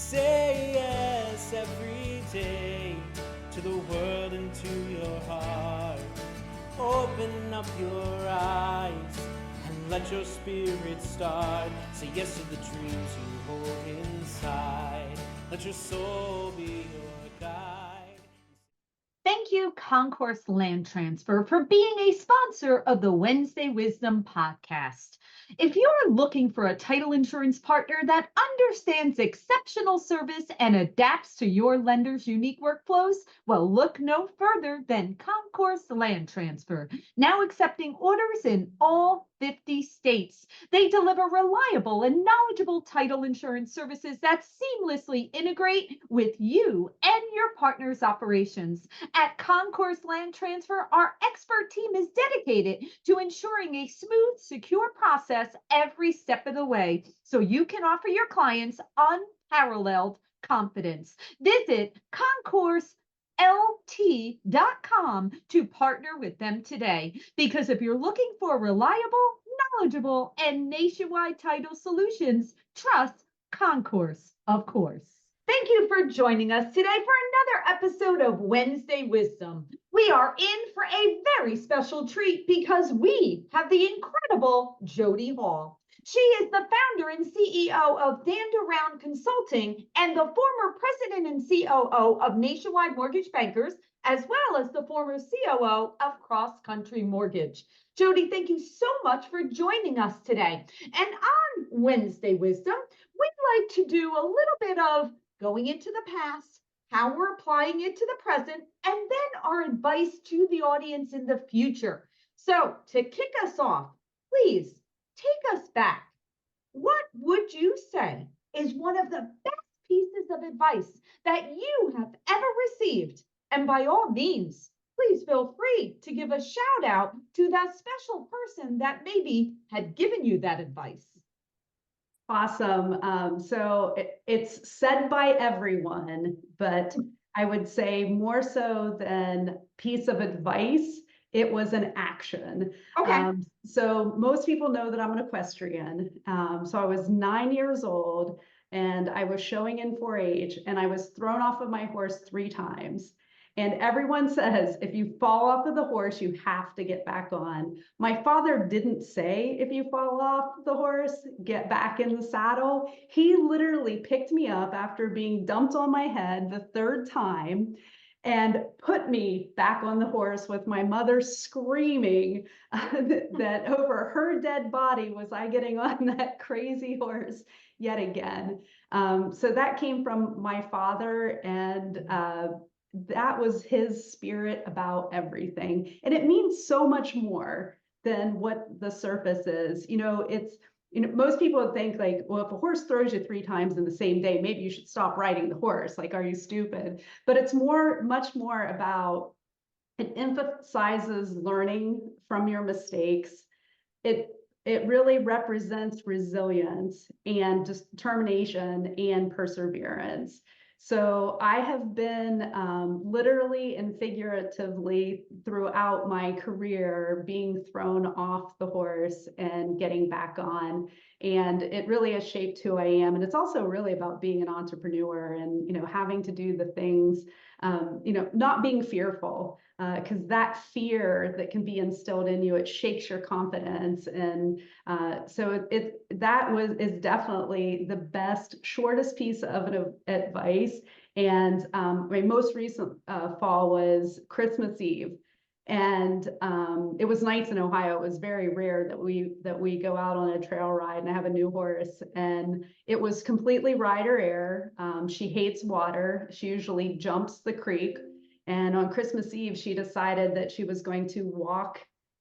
Say yes every day to the world and to your heart. Open up your eyes and let your spirit start. Say yes to the dreams you hold inside. Let your soul be your guide. Thank you, Concourse Land Transfer, for being a sponsor of the Wednesday Wisdom podcast. If you're looking for a title insurance partner that understands exceptional service and adapts to your lender's unique workflows, well, look no further than Concourse Land Transfer, now accepting orders in all 50 states. They deliver reliable and knowledgeable title insurance services that seamlessly integrate with you and your partner's operations. At Concourse Land Transfer, our expert team is dedicated to ensuring a smooth, secure process every step of the way so you can offer your clients unparalleled confidence. Visit concourseLT.com to partner with them today, because if you're looking for reliable, knowledgeable, and nationwide title solutions, trust Concourse, of course. Thank you for joining us today for another episode of Wednesday Wisdom. We are in for a very special treat because we have the incredible Jodi Hall. She is the founder and CEO of Dandaround Consulting and the former president and COO of Nationwide Mortgage Bankers, as well as the former COO of Cross Country Mortgage. Jodi, thank you so much for joining us today. And on Wednesday Wisdom, we'd like to do a little bit of going into the past, how we're applying it to the present, and then our advice to the audience in the future. So to kick us off, please take us back. What would you say is one of the best pieces of advice that you have ever received? And by all means, please feel free to give a shout out to that special person that maybe had given you that advice. Awesome. So it's said by everyone, but I would say more so than piece of advice, it was an action. Okay. So most people know that I'm an equestrian. So I was 9 years old and I was showing in 4-H and I was thrown off of my horse 3 times. And everyone says, if you fall off of the horse, you have to get back on. My father didn't say, if you fall off the horse, get back in the saddle. He literally picked me up after being dumped on my head the 3rd time and put me back on the horse with my mother screaming that over her dead body was I getting on that crazy horse yet again. So that came from my father, and that was his spirit about everything. And it means so much more than what the surface is. Most people would think like, well, if a horse throws you 3 times in the same day, maybe you should stop riding the horse. Like, are you stupid? But it's much more about, it emphasizes learning from your mistakes. It really represents resilience and determination and perseverance. So I have been literally and figuratively throughout my career being thrown off the horse and getting back on. And it really has shaped who I am. And it's also really about being an entrepreneur and, having to do the things, not being fearful, because that fear that can be instilled in you, it shakes your confidence. And so is definitely the best, shortest piece of advice. And my most recent fall was Christmas Eve. And it was nights in Ohio. It was very rare that we go out on a trail ride and I have a new horse. And it was completely rider air. She hates water. She usually jumps the creek. And on Christmas Eve, she decided that she was going to walk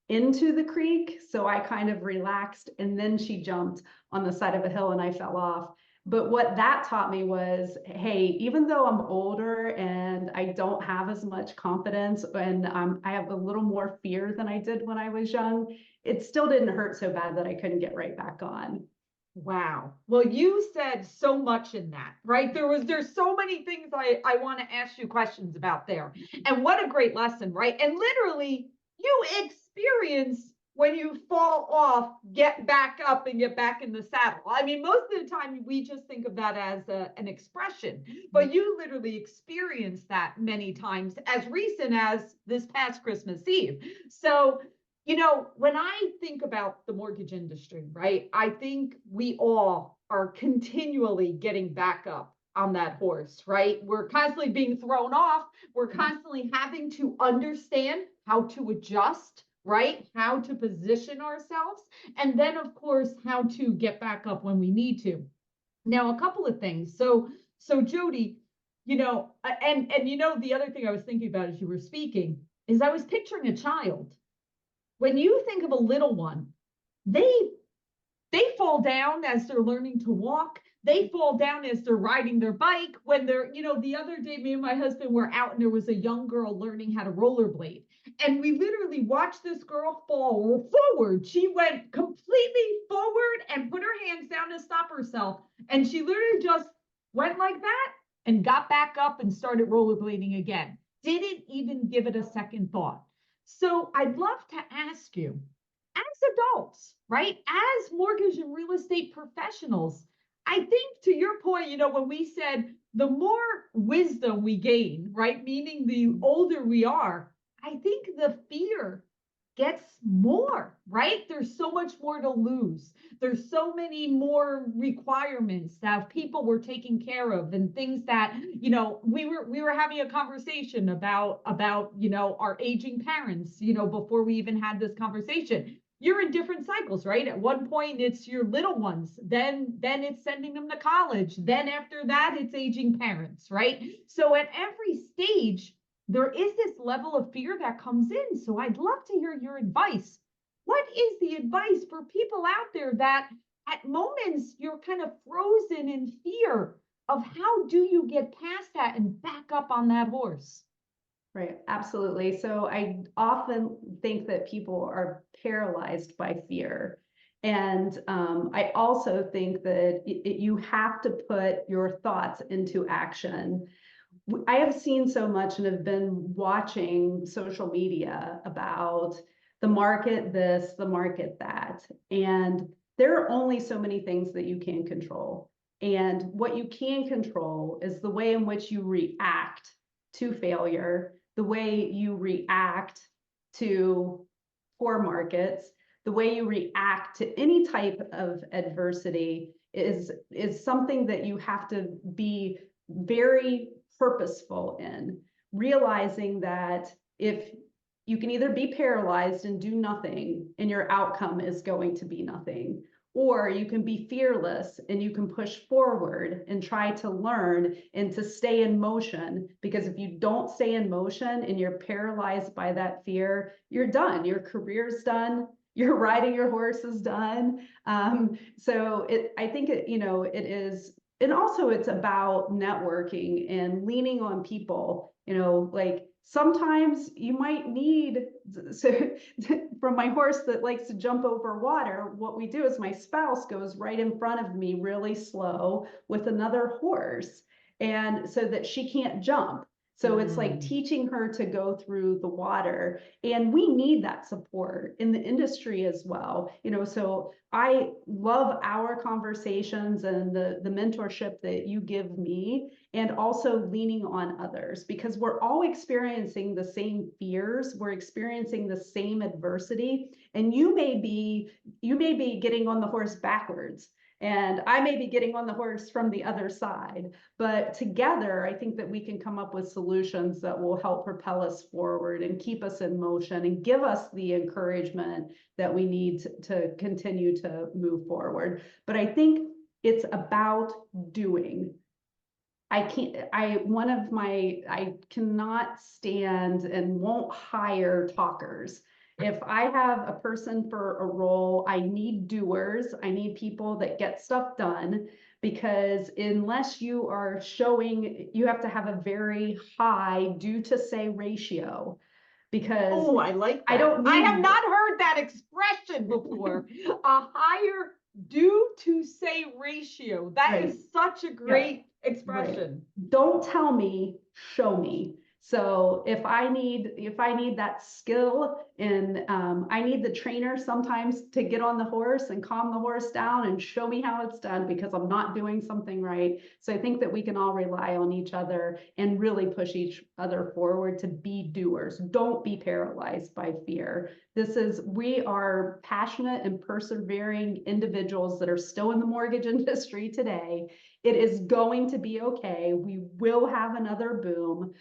into the creek. So I kind of relaxed, and then she jumped on the side of a hill and I fell off. But what that taught me was, hey, even though I'm older and I don't have as much confidence and I have a little more fear than I did when I was young, it still didn't hurt so bad that I couldn't get right back on. Wow. Well, you said so much in that, right? There's so many things I want to ask you questions about there. And what a great lesson, right? And literally you experience when you fall off, get back up and get back in the saddle. I mean, most of the time we just think of that as an expression, but you literally experienced that many times as recent as this past Christmas Eve. So, you know, when I think about the mortgage industry, right, I think we all are continually getting back up on that horse, right? We're constantly being thrown off. We're constantly having to understand how to adjust, right? How to position ourselves. And then, of course, how to get back up when we need to. Now, a couple of things. So Jodi, you know, and you know, the other thing I was thinking about as you were speaking is I was picturing a child. When you think of a little one, they fall down as they're learning to walk. They fall down as they're riding their bike. When they're, you know, the other day, me and my husband were out and there was a young girl learning how to rollerblade. And we literally watched this girl fall forward. She went completely forward and put her hands down to stop herself. And she literally just went like that and got back up and started rollerblading again. Didn't even give it a second thought. So I'd love to ask you, as adults, right? As mortgage and real estate professionals, I think to your point, you know, when we said the more wisdom we gain, right? Meaning the older we are, I think the fear gets more, right? There's so much more to lose. There's so many more requirements that people were taking care of and things that, you know, we were having a conversation about, you know, our aging parents, you know, before we even had this conversation. You're in different cycles, right? At one point it's your little ones, then it's sending them to college. Then after that, it's aging parents, right? So at every stage, there is this level of fear that comes in. So I'd love to hear your advice. What is the advice for people out there that at moments you're kind of frozen in fear of how do you get past that and back up on that horse? Right, absolutely. So I often think that people are paralyzed by fear. And I also think that you have to put your thoughts into action. I have seen so much and have been watching social media about the market this, the market that. And there are only so many things that you can control. And what you can control is the way in which you react to failure, the way you react to poor markets, the way you react to any type of adversity is something that you have to be very purposeful in, realizing that if you can either be paralyzed and do nothing and your outcome is going to be nothing, or you can be fearless and you can push forward and try to learn and to stay in motion. Because if you don't stay in motion and you're paralyzed by that fear, you're done. Your career's done. You're riding your horse is done. So I think it is, and also it's about networking and leaning on people, like sometimes you might need, so from my horse that likes to jump over water, what we do is my spouse goes right in front of me really slow with another horse, and so that she can't jump. So it's like teaching her to go through the water, and we need that support in the industry as well. So I love our conversations and the mentorship that you give me, and also leaning on others, because we're all experiencing the same fears, we're experiencing the same adversity, and you may be getting on the horse backwards, and I may be getting on the horse from the other side. But together, I think that we can come up with solutions that will help propel us forward and keep us in motion and give us the encouragement that we need to continue to move forward. But I think it's about doing. I cannot stand and won't hire talkers. If I have a person for a role, I need doers. I need people that get stuff done, because unless you are showing, you have to have a very high do to say ratio, because Oh, I like that. I have not heard that expression before. A higher do to say ratio. That is such a great expression. Right. Don't tell me, show me. So if I need that skill And I need the trainer sometimes to get on the horse and calm the horse down and show me how it's done because I'm not doing something right. So I think that we can all rely on each other and really push each other forward to be doers. Don't be paralyzed by fear. We are passionate and persevering individuals that are still in the mortgage industry today. It is going to be okay. We will have another boom.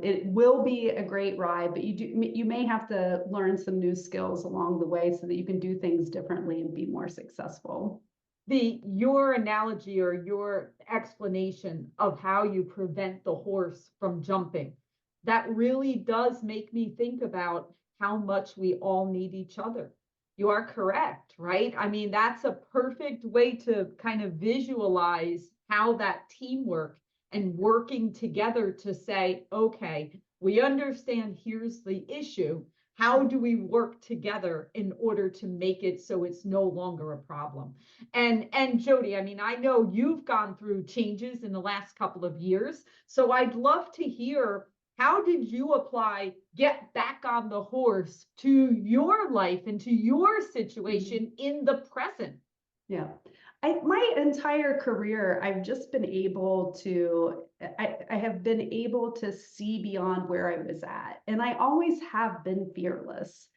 It will be a great ride, but you may have to learn some new skills along the way so that you can do things differently and be more successful. Your analogy or your explanation of how you prevent the horse from jumping, that really does make me think about how much we all need each other. You are correct, right? I mean, that's a perfect way to kind of visualize how that teamwork and working together to say, okay, we understand here's the issue. How do we work together in order to make it so it's no longer a problem? And Jodi, I mean, I know you've gone through changes in the last couple of years, so I'd love to hear, how did you apply get back on the horse to your life and to your situation in the present? Yeah. My entire career, I've just been able to, I have been able to see beyond where I was at. And I always have been fearless.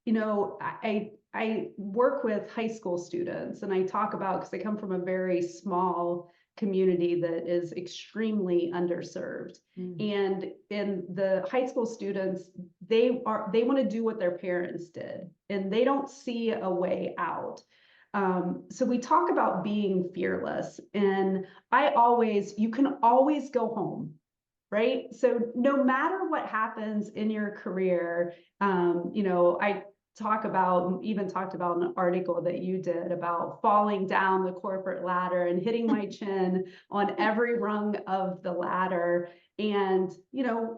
You know, I work with high school students and I talk about, because I come from a very small community that is extremely underserved. And in the high school students, they want to do what their parents did and they don't see a way out. So we talk about being fearless, and you can always go home, right? So no matter what happens in your career, I even talked about an article that you did about falling down the corporate ladder and hitting my chin on every rung of the ladder. And,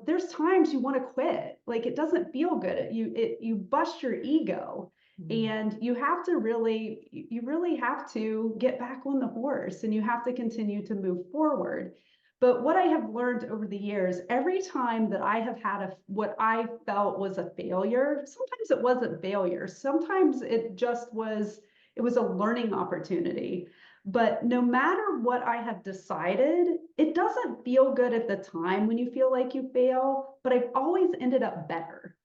there's times you want to quit, like it doesn't feel good. You bust your ego. And you really have to get back on the horse and you have to continue to move forward. But what I have learned over the years, every time that I have had what I felt was a failure, sometimes it wasn't failure, sometimes it was a learning opportunity. But no matter what I have decided, it doesn't feel good at the time when you feel like you fail, but I've always ended up better.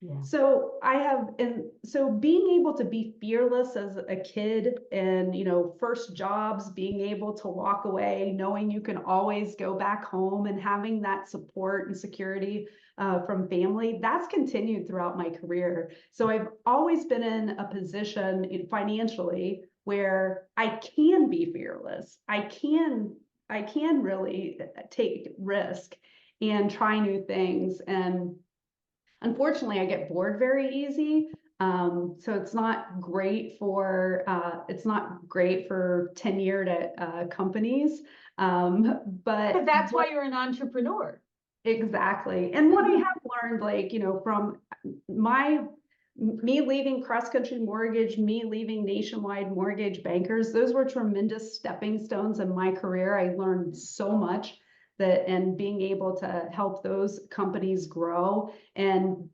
Yeah. So being able to be fearless as a kid and, first jobs, being able to walk away, knowing you can always go back home and having that support and security from family, that's continued throughout my career. So I've always been in a position financially where I can be fearless. I can really take risk and try new things. And unfortunately, I get bored very easy. So it's not great for tenured at companies. But that's why you're an entrepreneur. Exactly. And what I have learned, from me leaving Cross Country Mortgage, me leaving Nationwide Mortgage Bankers, those were tremendous stepping stones in my career. I learned so much and being able to help those companies grow and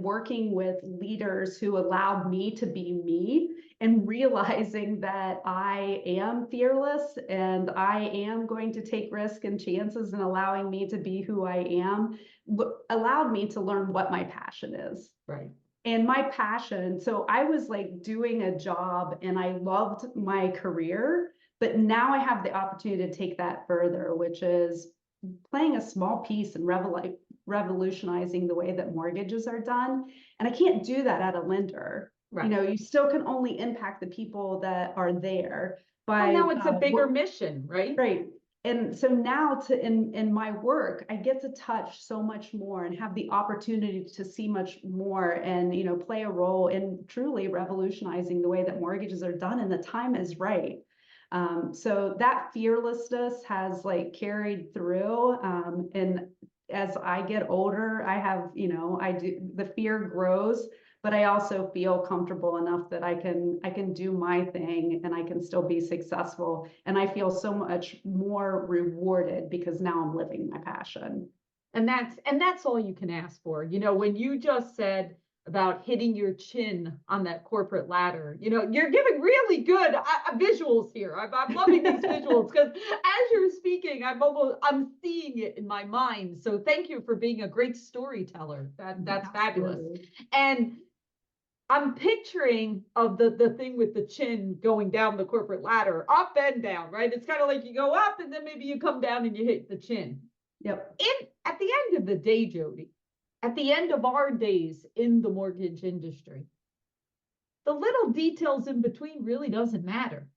working with leaders who allowed me to be me and realizing that I am fearless and I am going to take risks and chances, and allowing me to be who I am allowed me to learn what my passion is. Right. And my passion, so I was doing a job and I loved my career, but now I have the opportunity to take that further, which is playing a small piece and revolutionizing the way that mortgages are done. And I can't do that at a lender. Right. You still can only impact the people that are there. Well, now it's a bigger mission, right? Right. And so now in my work, I get to touch so much more and have the opportunity to see much more and, play a role in truly revolutionizing the way that mortgages are done, and the time is right. So that fearlessness has carried through. And as I get older, the fear grows, but I also feel comfortable enough that I can do my thing and I can still be successful. And I feel so much more rewarded because now I'm living my passion. And that's all you can ask for. When you just said, about hitting your chin on that corporate ladder. You know, you're giving really good visuals here. I'm loving these visuals because as you're speaking, I'm seeing it in my mind. So thank you for being a great storyteller. That's fabulous. And I'm picturing of the thing with the chin going down the corporate ladder, up and down, right? It's kind of like you go up and then maybe you come down and you hit the chin. Yep. At the end of the day, Jodi, at the end of our days in the mortgage industry, the little details in between really doesn't matter.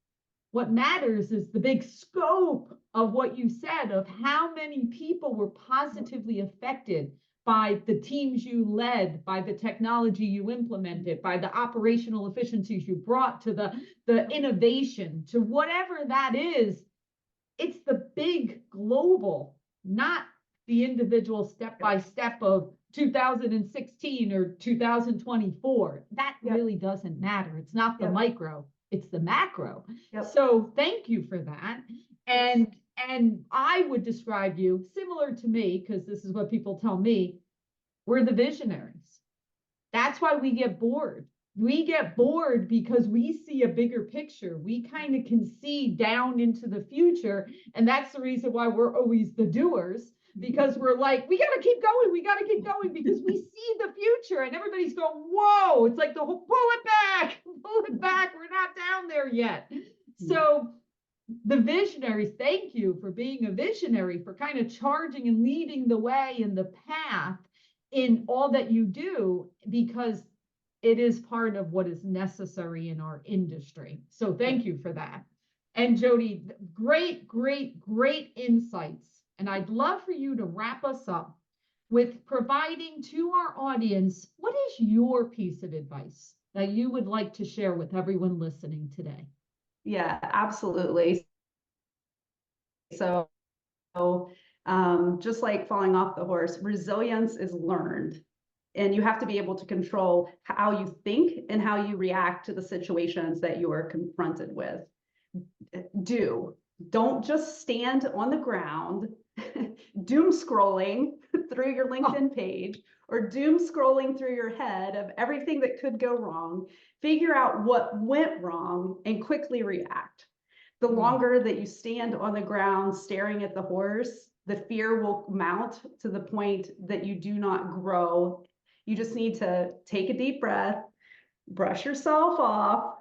What matters is the big scope of what you said, of how many people were positively affected by the teams you led, by the technology you implemented, by the operational efficiencies you brought to the innovation, to whatever that is. It's the big global, not the individual step by step of 2016 or 2024. That really doesn't matter. It's not the micro, it's the macro. So thank you for that. And I would describe you similar to me, because this is what people tell me, we're the visionaries. That's why we get bored. We get bored because we see a bigger picture. We kind of can see down into the future. And that's the reason why we're always the doers, because we're like, we got to keep going. We got to keep going because we see the future and everybody's going, whoa, it's like the whole pull it back. We're not down there yet. So the visionaries, thank you for being a visionary, for kind of charging and leading the way in the path in all that you do, because it is part of what is necessary in our industry. So thank you for that. And Jodi, great, great, great insights. And I'd love for you to wrap us up with providing to our audience, what is your piece of advice that you would like to share with everyone listening today? Yeah, absolutely. So just like falling off the horse, resilience is learned. And you have to be able to control how you think and how you react to the situations that you are confronted with. Don't just stand on the ground, doom scrolling through your LinkedIn page, or doom scrolling through your head of everything that could go wrong. Figure out what went wrong and quickly react. The longer that you stand on the ground staring at the horse, the fear will mount to the point that you do not grow. You just need to take a deep breath, brush yourself off,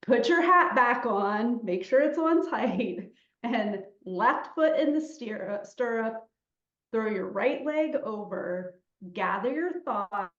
put your hat back on, make sure it's on tight, and left foot in the stirrup, throw your right leg over, gather your thoughts,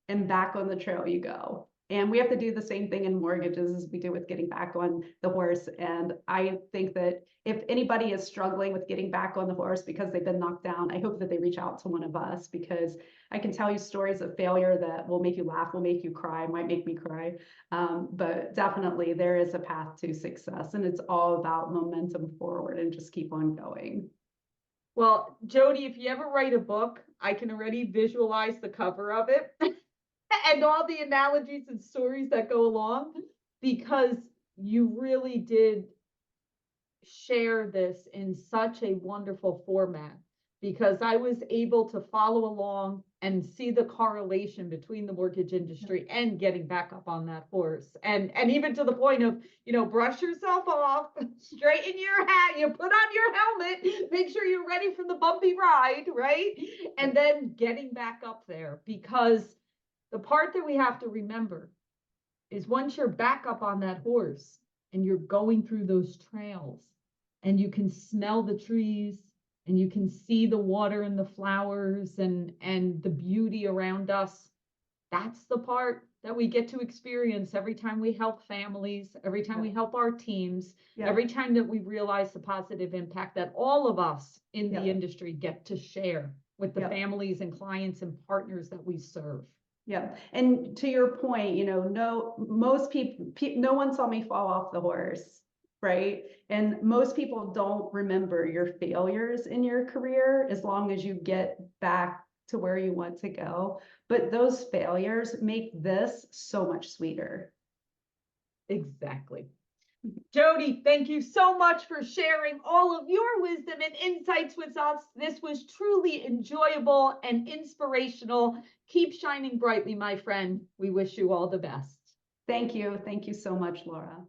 and back on the trail you go. And we have to do the same thing in mortgages as we do with getting back on the horse. And I think that if anybody is struggling with getting back on the horse because they've been knocked down, I hope that they reach out to one of us, because I can tell you stories of failure that will make you laugh, will make you cry, might make me cry. But definitely there is a path to success, and it's all about momentum forward and just keep on going. Well, Jodi, if you ever write a book, I can already visualize the cover of it. And all the analogies and stories that go along, because you really did share this in such a wonderful format, because I was able to follow along and see the correlation between the mortgage industry and getting back up on that horse. And even to the point of, brush yourself off, straighten your hat, you put on your helmet, make sure you're ready for the bumpy ride, right? And then getting back up there, because the part that we have to remember is once you're back up on that horse and you're going through those trails and you can smell the trees and you can see the water and the flowers and the beauty around us, that's the part that we get to experience every time we help families, every time we help our teams, every time that we realize the positive impact that all of us in the industry get to share with the families and clients and partners that we serve. Yeah. And to your point, most people, no one saw me fall off the horse, right? And most people don't remember your failures in your career as long as you get back to where you want to go. But those failures make this so much sweeter. Exactly. Jodi, thank you so much for sharing all of your wisdom and insights with us. This was truly enjoyable and inspirational. Keep shining brightly, my friend. We wish you all the best. Thank you. Thank you so much, Laura.